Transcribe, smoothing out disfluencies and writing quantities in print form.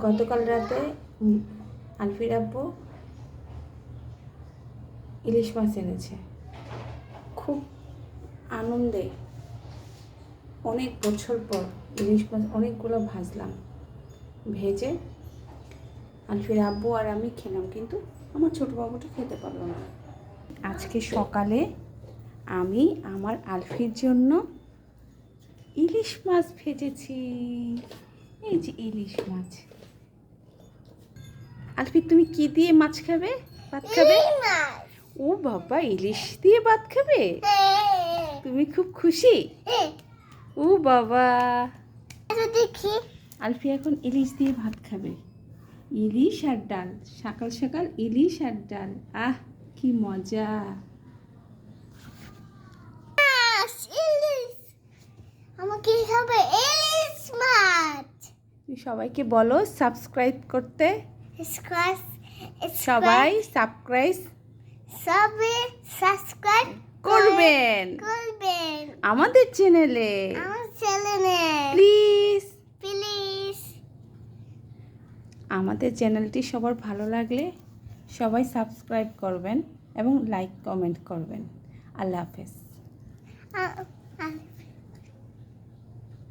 গতকাল রাতে আলফির আব্বু ইলিশ মাছ এনেছে। খুব আনন্দে অনেক বছর পর ইলিশ মাছ অনেকগুলো ভাজলাম, ভেজে আলফির আব্বু আর আমি খেলাম, কিন্তু আমার ছোটো বাবুটা খেতে পারলো না। আজকে সকালে আমি আমার আলফির জন্য ইলিশ মাছ ভেজেছি। এই যে ইলিশ মাছ। আলফি, তুমি কি দিয়ে মাছ খাবে, ভাত খাবে? ও বাবা, ইলিশ দিয়ে ভাত খাবে? তুমি খুব খুশি? ও বাবা, দেখি আলফি এখন ইলিশ দিয়ে ভাত খাবে। ইলিশ আর ডাল, সকাল সকাল ইলিশ আর ডাল, আহ কি মজা। আমাকে হবে ইলিশ মাছ। তুমি সবাইকে বলো সাবস্ক্রাইব করতে। সবাই সাবস্ক্রাইব করবেন আমাদের চ্যানেলে, প্লিজ। আমাদের চ্যানেলটি সবার ভালো লাগলে সবাই সাবস্ক্রাইব করবেন এবং লাইক কমেন্ট করবেন। আল্লাহ হাফেজ।